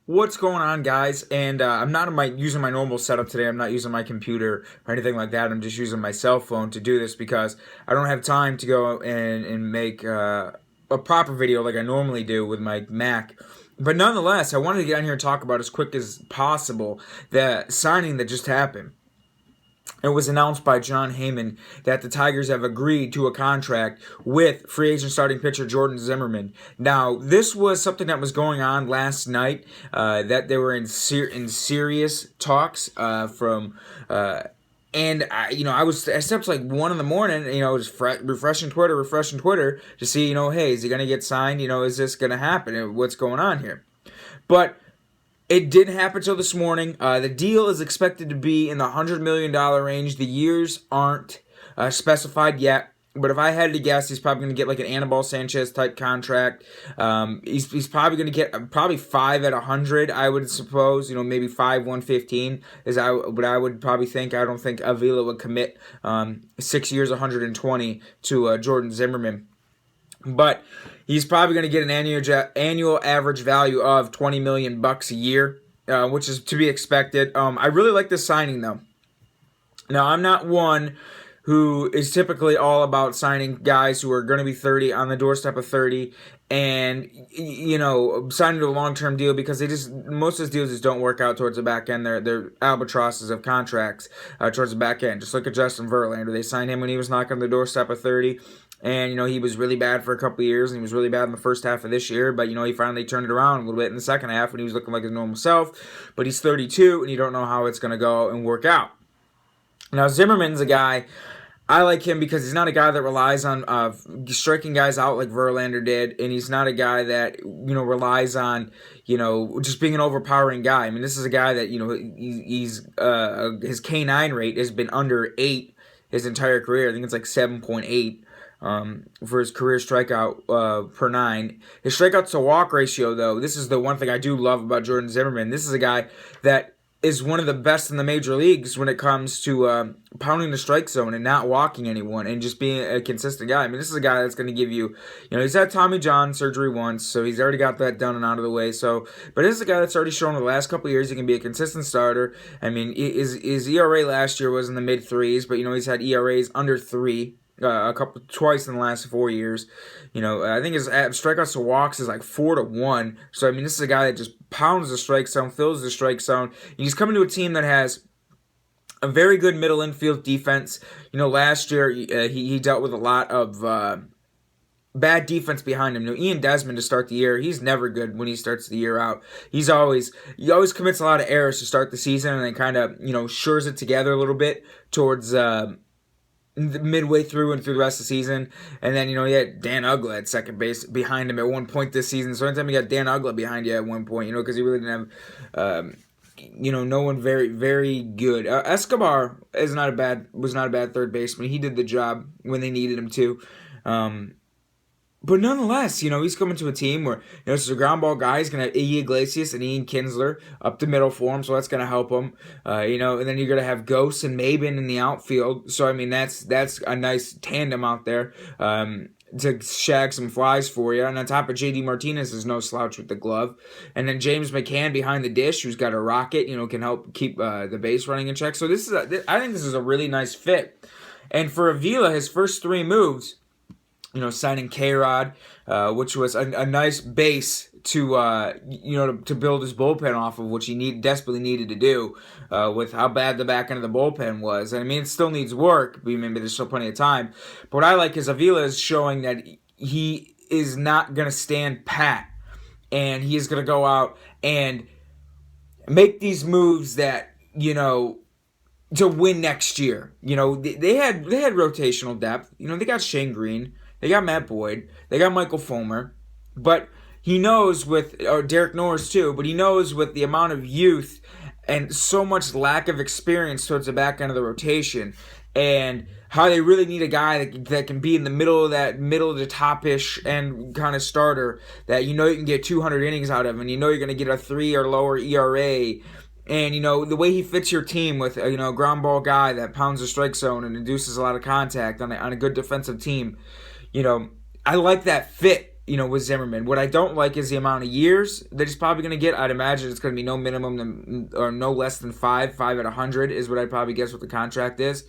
What's going on, guys? And I'm not using my normal setup today. I'm not using my computer or anything like that. I'm just using my cell phone to do this because I don't have time to go and make a proper video like I normally do with my Mac. But nonetheless, I wanted to get on here and talk about as quick as possible the signing that just happened. It was announced by John Heyman that the Tigers have agreed to a contract with free agent starting pitcher Jordan Zimmermann. Now, this was something that was going on last night, that they were in serious talks and I slept like 1 in the morning, just refreshing Twitter to see, hey, is he gonna get signed? Is this gonna happen? What's going on here? But it didn't happen until this morning. The deal is expected to be in the $100 million range. The years aren't specified yet. But if I had to guess, he's probably going to get like an Anibal Sanchez type contract. He's probably going to get probably 5 at 100, I would suppose. Maybe 5, 115 is what I would probably think. I don't think Avila would commit 6 years, 120 to Jordan Zimmermann. But he's probably going to get an annual average value of $20 million a year, which is to be expected. I really like this signing, though. Now, I'm not one who is typically all about signing guys who are going to be 30 on the doorstep of 30 and, signing to a long-term deal because most of these deals just don't work out towards the back end. They're albatrosses of contracts towards the back end. Just look at Justin Verlander. They signed him when he was knocking on the doorstep of 30. And, he was really bad for a couple of years, and he was really bad in the first half of this year. But, he finally turned it around a little bit in the second half when he was looking like his normal self. But he's 32, and you don't know how it's going to go and work out. Now, Zimmermann's a guy, I like him because he's not a guy that relies on striking guys out like Verlander did, and he's not a guy that, relies on, just being an overpowering guy. I mean, this is a guy that, his K9 rate has been under 8 his entire career. I think it's like 7.8. For his career strikeout per 9. His strikeout to walk ratio, though, this is the one thing I do love about Jordan Zimmermann. This is a guy that is one of the best in the major leagues when it comes to pounding the strike zone and not walking anyone and just being a consistent guy. I mean, this is a guy that's going to give you, he's had Tommy John surgery once, so he's already got that done and out of the way. But this is a guy that's already shown in the last couple of years he can be a consistent starter. I mean, his ERA last year was in the mid 3s, but he's had ERAs under 3. Twice in the last 4 years. I think his strikeouts to walks is like 4-1. So, I mean, this is a guy that just pounds the strike zone, fills the strike zone. He's coming to a team that has a very good middle infield defense. Last year he dealt with a lot of bad defense behind him. Ian Desmond to start the year, he's never good when he starts the year out. He always commits a lot of errors to start the season and then kind of, shores it together a little bit towards midway through and through the rest of the season. And then, he had Dan Uggla at second base behind him at one point this season. So anytime you got Dan Uggla behind you at one point, because he really didn't have, no one very, very good. Escobar was not a bad third baseman. He did the job when they needed him to. But nonetheless, he's coming to a team where, this is a ground ball guy. He's going to have Iggy Iglesias and Ian Kinsler up the middle for him, so that's going to help him. And then you're going to have Ghost and Maben in the outfield. So, I mean, that's a nice tandem out there to shag some flies for you. And on top of J.D. Martinez is no slouch with the glove. And then James McCann behind the dish, who's got a rocket, can help keep the base running in check. So I think this is a really nice fit. And for Avila, his first 3 moves, signing K-Rod, which was a nice base to to build his bullpen off of, which he desperately needed to do with how bad the back end of the bullpen was. And I mean, it still needs work, but maybe there's still plenty of time. But what I like is Avila is showing that he is not going to stand pat, and he is going to go out and make these moves that, to win next year. They had rotational depth. They got Shane Green. They got Matt Boyd. They got Michael Fulmer. But he knows Derek Norris too, but he knows with the amount of youth and so much lack of experience towards the back end of the rotation and how they really need a guy that can be in the middle of the top-ish and kind of starter that you can get 200 innings out of, and you're going to get a 3 or lower ERA. And, the way he fits your team with, a ground ball guy that pounds the strike zone and induces a lot of contact on a good defensive team, I like that fit with Zimmermann. What I don't like is the amount of years that he's probably going to get. I'd imagine it's going to be no minimum or no less than 5 at 100 is what I'd probably guess what the contract is.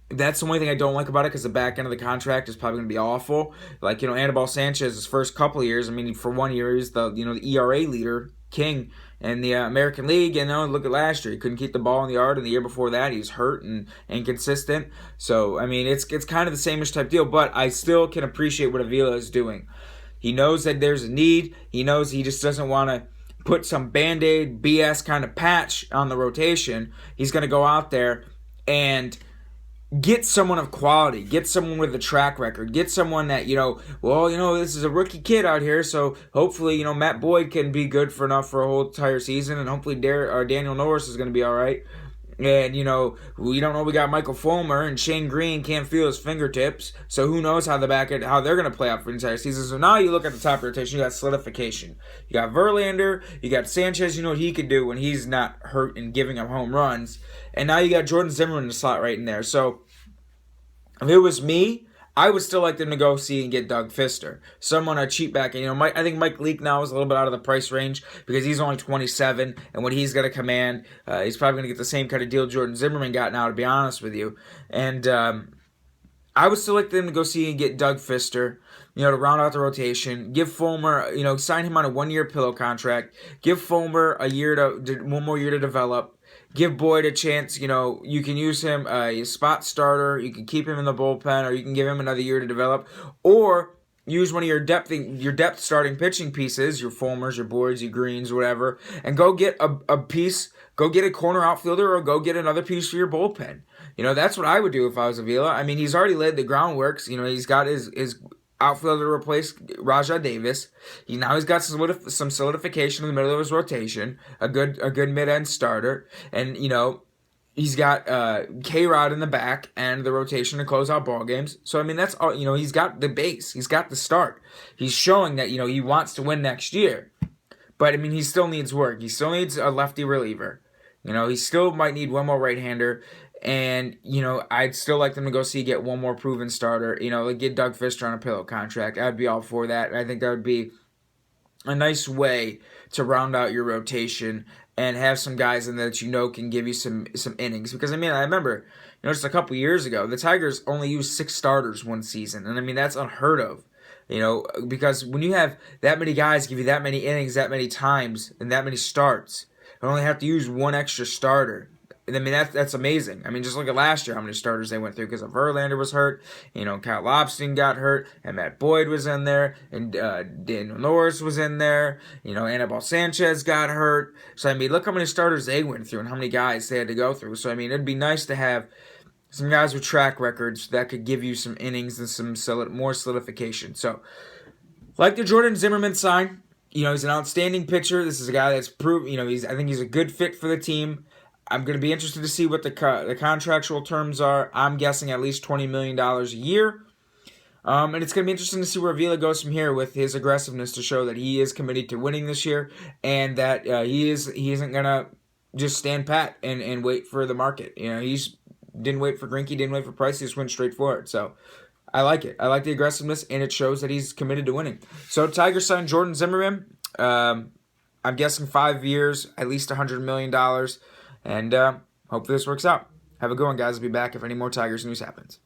That's the only thing I don't like about it, because the back end of the contract is probably going to be awful. Like, Anibal Sanchez's first couple of years, I mean, for 1 year, he's the ERA leader, king in the American League. And look at last year. He couldn't keep the ball in the yard. And the year before that, he was hurt and inconsistent. So, I mean, it's kind of the same-ish type deal. But I still can appreciate what Avila is doing. He knows that there's a need. He knows he just doesn't want to put some Band-Aid BS kind of patch on the rotation. He's going to go out there and get someone of quality, get someone with a track record, get someone that, this is a rookie kid out here, so hopefully, Matt Boyd can be good for enough for a whole entire season, and hopefully Daniel Norris is going to be all right. And, we don't know, we got Michael Fulmer, and Shane Green can't feel his fingertips, so who knows how they're going to play out for the entire season. So now you look at the top rotation, you got solidification. You got Verlander, you got Sanchez, you know what he can do when he's not hurt and giving up home runs. And now you got Jordan Zimmermann in the slot right in there. So if it was me, I would still like them to go see and get Doug Fister. Someone a cheap back. And, I think Mike Leake now is a little bit out of the price range because he's only 27. And what he's going to command, he's probably going to get the same kind of deal Jordan Zimmermann got now, to be honest with you. And I would still like them to go see and get Doug Fister, to round out the rotation. Give Fulmer, sign him on a 1-year pillow contract. Give Fulmer one more year to develop. Give Boyd a chance. You can use him a spot starter. You can keep him in the bullpen, or you can give him another year to develop, or use one of your depth starting pitching pieces, your Fulmers, your Boyds, your Greens, whatever, and go get a piece. Go get a corner outfielder, or go get another piece for your bullpen. That's what I would do if I was Avila. I mean, he's already laid the groundworks. He's got his outfielder to replace Rajai Davis. He's got some solidification in the middle of his rotation, a good mid-end starter, and he's got K-Rod in the back and the rotation to close out ball games. So I mean, that's all. He's got the base, he's got the start. He's showing that he wants to win next year, but I mean, he still needs work. He still needs a lefty reliever. He still might need one more right-hander. And, I'd still like them to go get one more proven starter. Get Doug Fister on a pillow contract. I'd be all for that. And I think that would be a nice way to round out your rotation and have some guys in there that can give you some innings. Because, I remember, just a couple years ago, the Tigers only used 6 starters one season. And, that's unheard of. Because when you have that many guys give you that many innings, that many times, and that many starts, you only have to use one extra starter. That's amazing. Just look at last year, how many starters they went through, because Verlander was hurt, Kyle Lobstein got hurt, and Matt Boyd was in there, and Daniel Norris was in there, Anibal Sanchez got hurt. So, look how many starters they went through and how many guys they had to go through. So, it'd be nice to have some guys with track records that could give you some innings and some more solidification. So, like the Jordan Zimmermann sign, he's an outstanding pitcher. This is a guy that's proved, I think he's a good fit for the team. I'm going to be interested to see what the contractual terms are. I'm guessing at least $20 million a year. And it's going to be interesting to see where Avila goes from here with his aggressiveness to show that he is committed to winning this year, and that he isn't going to just stand pat and wait for the market. He didn't wait for Greinke, didn't wait for Price, he just went straight for it. So I like it. I like the aggressiveness, and it shows that he's committed to winning. So Tigers signed Jordan Zimmermann. I'm guessing 5 years, at least $100 million. And hopefully this works out. Have a good one, guys. I'll be back if any more Tigers news happens.